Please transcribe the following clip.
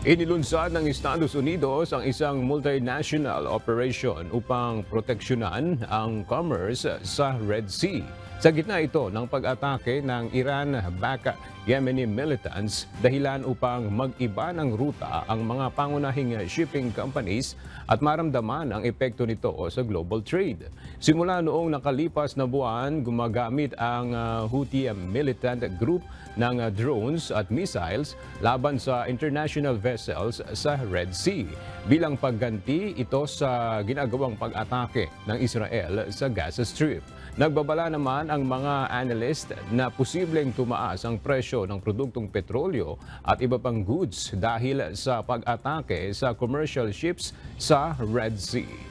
Inilunsad ng Estados Unidos ang isang multinational operation upang proteksyonan ang commerce sa Red Sea. Sa gitna ito ng pag-atake ng Iran-backed Yemeni militants dahilan upang mag-iba ng ruta ang mga pangunahing shipping companies at maramdaman ang epekto nito sa global trade. Simula noong nakalipas na buwan, gumagamit ang Houthi militant group ng drones at missiles laban sa international vessels sa Red Sea. Bilang pagganti ito sa ginagawang pag-atake ng Israel sa Gaza Strip. Nagbabala naman ang mga analyst na posibleng tumaas ang presyo ng produktong petrolyo at iba pang goods dahil sa pag-atake sa commercial ships sa Red Sea.